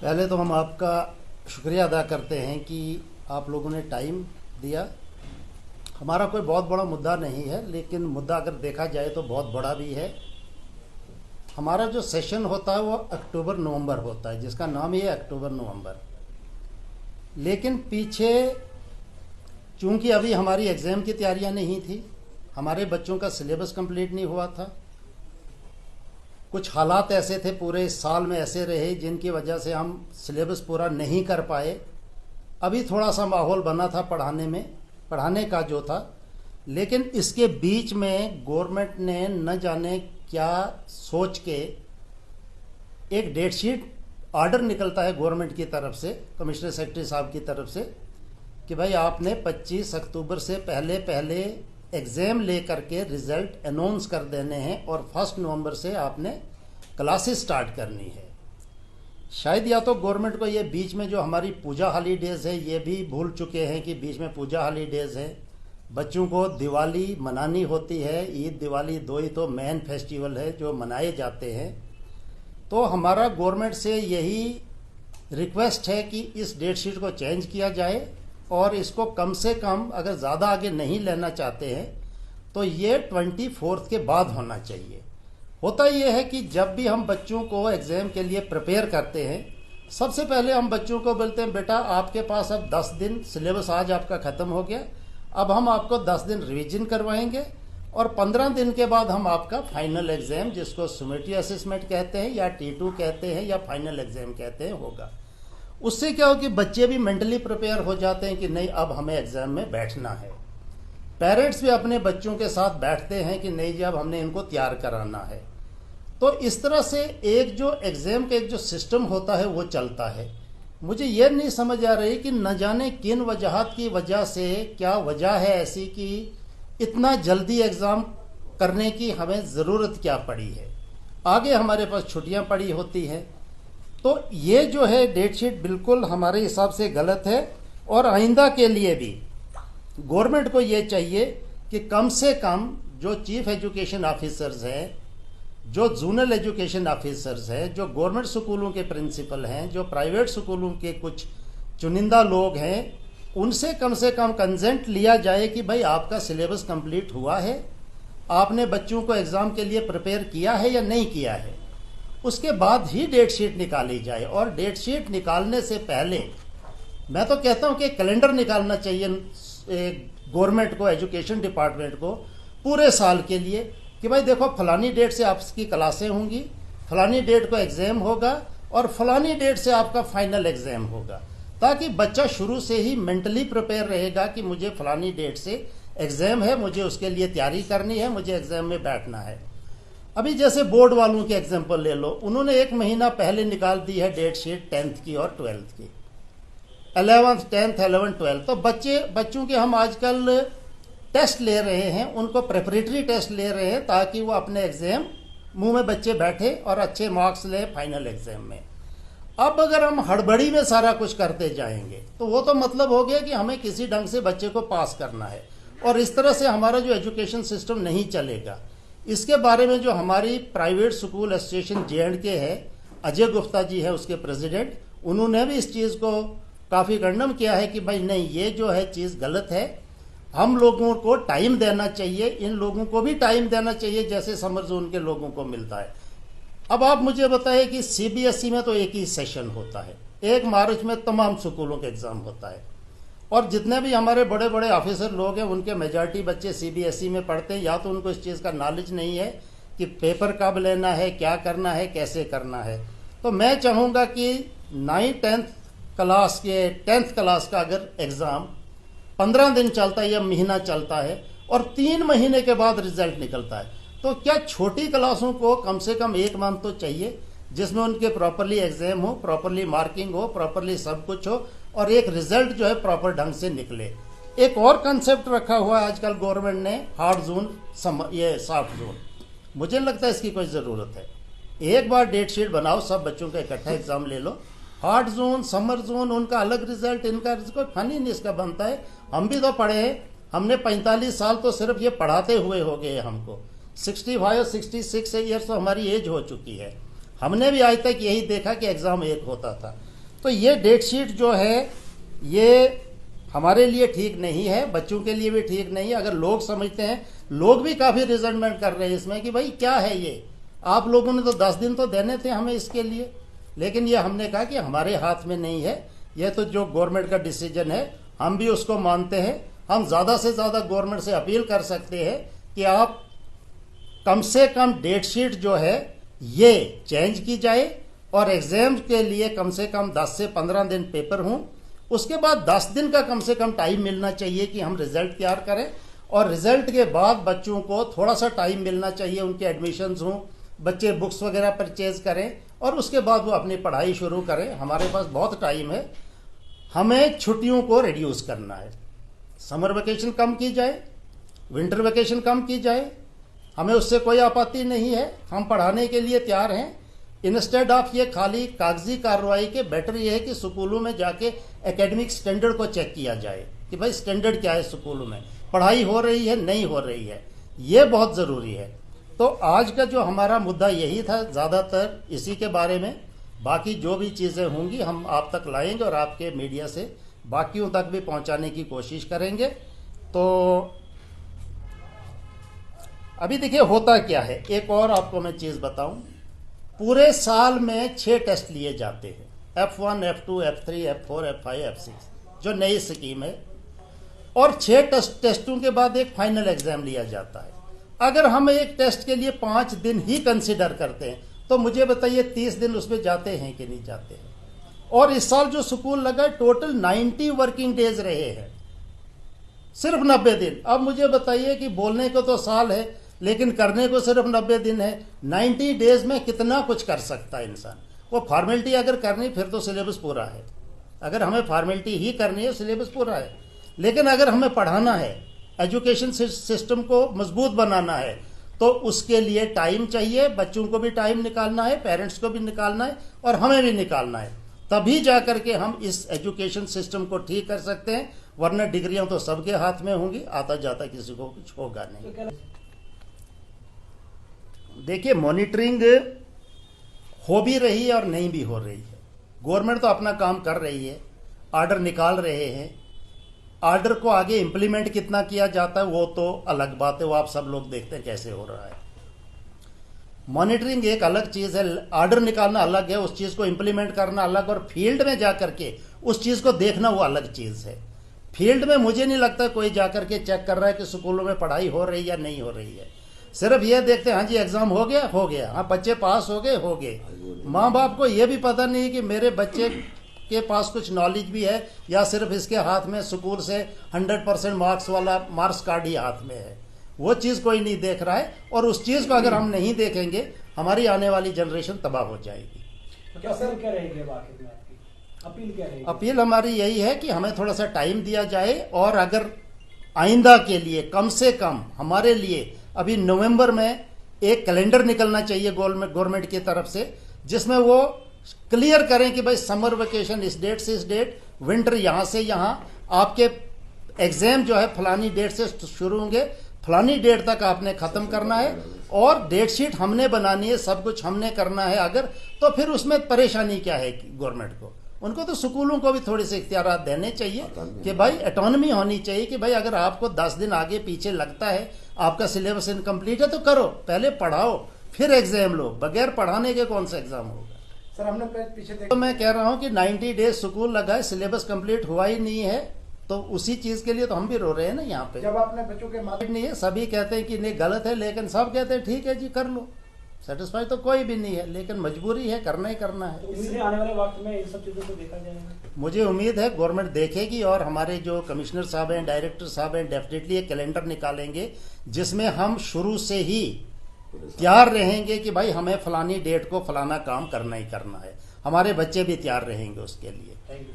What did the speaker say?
पहले तो हम आपका शुक्रिया अदा करते हैं कि आप लोगों ने टाइम दिया। हमारा कोई बहुत बड़ा मुद्दा नहीं है, लेकिन मुद्दा अगर देखा जाए तो बहुत बड़ा भी है। हमारा जो सेशन होता है वो अक्टूबर नवंबर होता है, जिसका नाम ही है अक्टूबर नवंबर। लेकिन पीछे चूंकि अभी हमारी एग्ज़ाम की तैयारियां नहीं थी, हमारे बच्चों का सिलेबस कंप्लीट नहीं हुआ था, कुछ हालात ऐसे थे पूरे साल में ऐसे रहे जिनकी वजह से हम सिलेबस पूरा नहीं कर पाए। अभी थोड़ा सा माहौल बना था पढ़ाने का जो था, लेकिन इसके बीच में गवर्नमेंट ने न जाने क्या सोच के एक डेट शीट ऑर्डर निकलता है गवर्नमेंट की तरफ से, कमिश्नर सेक्रेटरी साहब की तरफ से, कि भाई आपने 25 अक्टूबर से पहले पहले एग्ज़ाम ले करके रिज़ल्ट अनाउंस कर देने हैं और 1 नवंबर से आपने क्लासेस स्टार्ट करनी है। शायद या तो गवर्नमेंट को ये बीच में जो हमारी पूजा हॉलीडेज़ है ये भी भूल चुके हैं कि बीच में पूजा हॉलीडेज़ है। बच्चों को दिवाली मनानी होती है, ईद दिवाली दो ही तो मेन फेस्टिवल है जो मनाए जाते हैं। तो हमारा गवर्नमेंट से यही रिक्वेस्ट है कि इस डेट शीट को चेंज किया जाए और इसको कम से कम, अगर ज़्यादा आगे नहीं लेना चाहते हैं तो ये 24 के बाद होना चाहिए। होता यह है कि जब भी हम बच्चों को एग्ज़ाम के लिए प्रिपेयर करते हैं, सबसे पहले हम बच्चों को बोलते हैं बेटा आपके पास अब 10 दिन, सिलेबस आज आपका ख़त्म हो गया, अब हम आपको 10 दिन रिवीजन करवाएंगे और 15 दिन के बाद हम आपका फाइनल एग्ज़ाम, जिसको सुमेटिव असेसमेंट कहते हैं या T2 कहते हैं या फाइनल एग्ज़ाम कहते हैं, होगा। उससे क्या हो कि बच्चे भी मेंटली प्रिपेयर हो जाते हैं कि नहीं अब हमें एग्ज़ाम में बैठना है। पेरेंट्स भी अपने बच्चों के साथ बैठते हैं कि नहीं जी अब हमने इनको तैयार कराना है। तो इस तरह से एक जो एग्ज़ाम का एक जो सिस्टम होता है वो चलता है। मुझे ये नहीं समझ आ रही कि न जाने किन वजहात की वजह से, क्या वजह है ऐसी कि इतना जल्दी एग्ज़ाम करने की हमें ज़रूरत क्या पड़ी है। आगे हमारे पास छुट्टियां पड़ी होती हैं। तो ये जो है डेट शीट बिल्कुल हमारे हिसाब से गलत है और आइंदा के लिए भी गवर्नमेंट को ये चाहिए कि कम से कम जो चीफ एजुकेशन ऑफिसर्स हैं, जो जोनल एजुकेशन ऑफिसर्स हैं, जो गवर्नमेंट स्कूलों के प्रिंसिपल हैं, जो प्राइवेट स्कूलों के कुछ चुनिंदा लोग हैं, उनसे कम कंसेंट लिया जाए कि भाई आपका सिलेबस कंप्लीट हुआ है, आपने बच्चों को एग्ज़ाम के लिए प्रिपेयर किया है या नहीं किया है। उसके बाद ही डेट शीट निकाली जाए। और डेट शीट निकालने से पहले मैं तो कहता हूं कि कैलेंडर निकालना चाहिए गवर्नमेंट को, एजुकेशन डिपार्टमेंट को पूरे साल के लिए कि भाई देखो फलानी डेट से आपकी क्लासें होंगी, फलानी डेट को एग्ज़ाम होगा और फलानी डेट से आपका फाइनल एग्ज़ाम होगा, ताकि बच्चा शुरू से ही मेंटली प्रिपेयर रहेगा कि मुझे फलानी डेट से एग्ज़ाम है, मुझे उसके लिए तैयारी करनी है, मुझे एग्ज़ाम में बैठना है। अभी जैसे बोर्ड वालों की एग्जांपल ले लो, उन्होंने 1 महीना पहले निकाल दी है डेट शीट 10th की और 12th की, 11th 10th 11th 12th। तो बच्चों के हम आजकल टेस्ट ले रहे हैं, उनको प्रेपरेटरी टेस्ट ले रहे हैं ताकि वो अपने एग्ज़ाम मुंह में बच्चे बैठे और अच्छे मार्क्स लें फाइनल एग्ज़ाम में। अब अगर हम हड़बड़ी में सारा कुछ करते जाएंगे तो वो तो मतलब हो गया कि हमें किसी ढंग से बच्चे को पास करना है और इस तरह से हमारा जो एजुकेशन सिस्टम नहीं चलेगा। इसके बारे में जो हमारी प्राइवेट स्कूल एसोसिएशन J&K है, अजय गुप्ता जी है उसके प्रेसिडेंट, उन्होंने भी इस चीज़ को काफ़ी खंडन किया है कि भाई नहीं ये जो है चीज़ गलत है, हम लोगों को टाइम देना चाहिए, इन लोगों को भी टाइम देना चाहिए जैसे समर जोन के लोगों को मिलता है। अब आप मुझे बताइए कि CBSE में तो एक ही सेशन होता है, 1 मार्च में तमाम स्कूलों का एग्ज़ाम होता है और जितने भी हमारे बड़े बड़े ऑफिसर लोग हैं उनके मेजॉरिटी बच्चे CBSE में पढ़ते हैं। या तो उनको इस चीज़ का नॉलेज नहीं है कि पेपर कब लेना है, क्या करना है, कैसे करना है। तो मैं चाहूँगा कि 9th 10th क्लास के 10th क्लास का अगर एग्ज़ाम 15 दिन चलता है या महीना चलता है और 3 महीने के बाद रिजल्ट निकलता है, तो क्या छोटी क्लासों को कम से कम 1 मंथ तो चाहिए जिसमें उनके प्रॉपरली एग्ज़ाम हो, प्रॉपरली मार्किंग हो, प्रॉपरली सब कुछ हो और एक रिजल्ट जो है प्रॉपर ढंग से निकले। एक और कंसेप्ट रखा हुआ है आजकल गवर्नमेंट ने, हार्ड जोन, ये सॉफ्ट जोन। मुझे लगता है इसकी कोई ज़रूरत है। एक बार डेट शीट बनाओ, सब बच्चों का इकट्ठा एग्ज़ाम ले लो, हार्ड जोन, समर जोन, उनका अलग रिजल्ट, इनका कोई फन ही नहीं इसका बनता है। हम भी तो पढ़े हैं, हमने 45 साल तो सिर्फ ये पढ़ाते हुए हो गए हमको, 65 66 ईयर्स तो हमारी एज हो चुकी है। हमने भी आज तक यही देखा कि एग्ज़ाम एक होता था। तो ये डेट शीट जो है ये हमारे लिए ठीक नहीं है, बच्चों के लिए भी ठीक नहीं है। अगर लोग समझते हैं, लोग भी काफ़ी रिजल्टमेंट कर रहे हैं इसमें कि भाई क्या है ये, आप लोगों ने तो 10 दिन तो देने थे हमें इसके लिए, लेकिन ये हमने कहा कि हमारे हाथ में नहीं है, ये तो जो गवर्नमेंट का डिसीजन है हम भी उसको मानते हैं। हम ज़्यादा से ज़्यादा गवर्नमेंट से अपील कर सकते हैं कि आप कम से कम डेट शीट जो है ये चेंज की जाए और एग्जाम के लिए कम से कम 10 से 15 दिन पेपर हों, उसके बाद 10 दिन का कम से कम टाइम मिलना चाहिए कि हम रिजल्ट तैयार करें, और रिजल्ट के बाद बच्चों को थोड़ा सा टाइम मिलना चाहिए, उनके एडमिशन्स हों, बच्चे बुक्स वगैरह परचेज करें और उसके बाद वो अपनी पढ़ाई शुरू करें। हमारे पास बहुत टाइम है, हमें छुट्टियों को रिड्यूस करना है, समर वेकेशन कम की जाए, विंटर वेकेशन कम की जाए, हमें उससे कोई आपत्ति नहीं है, हम पढ़ाने के लिए तैयार हैं। इंस्टेड ऑफ ये खाली कागजी कार्रवाई के बेटर ये है कि स्कूलों में जाके एकेडमिक स्टैंडर्ड को चेक किया जाए कि भाई स्टैंडर्ड क्या है, स्कूलों में पढ़ाई हो रही है नहीं हो रही है, ये बहुत ज़रूरी है। तो आज का जो हमारा मुद्दा यही था, ज़्यादातर इसी के बारे में। बाकी जो भी चीज़ें होंगी हम आप तक लाएंगे और आपके मीडिया से बाकियों तक भी पहुंचाने की कोशिश करेंगे। तो अभी देखिए होता क्या है, एक और आपको मैं चीज़ बताऊं, पूरे साल में 6 टेस्ट लिए जाते हैं, F1, F2, F3, F4, F5, F6 जो नई स्कीम है, और 6 टेस्टों के बाद एक फाइनल एग्जाम लिया जाता है। अगर हम एक टेस्ट के लिए 5 दिन ही कंसिडर करते हैं तो मुझे बताइए 30 दिन उसमें जाते हैं कि नहीं जाते हैं। और इस साल जो स्कूल लगा टोटल 90 वर्किंग डेज रहे हैं, सिर्फ 90 दिन। अब मुझे बताइए कि बोलने को तो साल है लेकिन करने को सिर्फ 90 दिन है। 90 डेज में कितना कुछ कर सकता है इंसान। वो फॉर्मेलिटी अगर करनी फिर तो सिलेबस पूरा है, अगर हमें फॉर्मेलिटी ही करनी है सिलेबस पूरा है। लेकिन अगर हमें पढ़ाना है, एजुकेशन सिस्टम को मजबूत बनाना है, तो उसके लिए टाइम चाहिए, बच्चों को भी टाइम निकालना है, पेरेंट्स को भी निकालना है और हमें भी निकालना है, तभी जा करके हम इस एजुकेशन सिस्टम को ठीक कर सकते हैं। वरना डिग्रियां तो सबके हाथ में होंगी, आता जाता किसी को कुछ होगा नहीं। देखिए मॉनिटरिंग हो भी रही है और नहीं भी हो रही है। गवर्नमेंट तो अपना काम कर रही है, ऑर्डर निकाल रहे हैं, ऑर्डर को आगे इम्प्लीमेंट कितना किया जाता है वो तो अलग बात है, वो आप सब लोग देखते हैं कैसे हो रहा है। मॉनिटरिंग एक अलग चीज़ है, ऑर्डर निकालना अलग है, उस चीज़ को इम्प्लीमेंट करना अलग, और फील्ड में जा करके उस चीज़ को देखना वो अलग चीज़ है। फील्ड में मुझे नहीं लगता कोई जा करके चेक कर रहा है कि स्कूलों में पढ़ाई हो रही है या नहीं हो रही है। सिर्फ ये देखते हैं हाँ जी एग्जाम हो गया, हाँ बच्चे पास हो गए। माँ बाप को ये भी पता नहीं कि मेरे बच्चे के पास कुछ नॉलेज भी है या सिर्फ इसके हाथ में स्कूल से 100% मार्क्स वाला मार्क्स कार्ड ही हाथ में है, वो चीज़ कोई नहीं देख रहा है। और उस चीज़ को अगर हम नहीं देखेंगे हमारी आने वाली जनरेशन तबाह हो जाएगी। क्या सर क्या रहेगी आपकी अपील क्या रहेगी? अपील हमारी यही है कि हमें थोड़ा सा टाइम दिया जाए, और अगर आइंदा के लिए कम से कम हमारे लिए अभी नवंबर में एक कैलेंडर निकलना चाहिए गवर्नमेंट की तरफ से, जिसमें वो क्लियर करें कि भाई समर वेकेशन इस डेट से इस डेट, विंटर यहाँ से यहाँ, आपके एग्जाम जो है फलानी डेट से शुरू होंगे, फलानी डेट तक आपने ख़त्म करना है, और डेट शीट हमने बनानी है, सब कुछ हमने करना है। अगर तो फिर उसमें परेशानी क्या है गवर्नमेंट को, उनको तो स्कूलों को भी थोड़े से इख्तियारात देने चाहिए कि भाई ऑटोनॉमी होनी चाहिए कि भाई अगर आपको 10 दिन आगे पीछे लगता है, आपका सिलेबस इनकम्प्लीट है तो करो, पहले पढ़ाओ फिर एग्जाम लो, बगैर पढ़ाने के कौन सा एग्जाम होगा। सर हमने पीछे तो मैं कह रहा हूँ कि 90 डेज स्कूल लगा है, सिलेबस कंप्लीट हुआ ही नहीं है, तो उसी चीज के लिए तो हम भी रो रहे हैं ना यहाँ पे। जब आपने बच्चों के माध्यम नहीं है, सभी कहते हैं कि नहीं गलत है, लेकिन सब कहते हैं ठीक है जी कर लो, सेटिस्फाई तो कोई भी नहीं है, लेकिन मजबूरी है, करना ही करना है। तो इसलिए आने वाले वक्त में इन सब चीजों को देखा जाएगा। मुझे उम्मीद है गवर्नमेंट देखेगी, और हमारे जो कमिश्नर साहब हैं, डायरेक्टर साहब हैं, डेफिनेटली एक कैलेंडर निकालेंगे जिसमें हम शुरू से ही तैयार रहेंगे कि भाई हमें फलानी डेट को फलाना काम करना ही करना है, हमारे बच्चे भी तैयार रहेंगे उसके लिए। Thank you.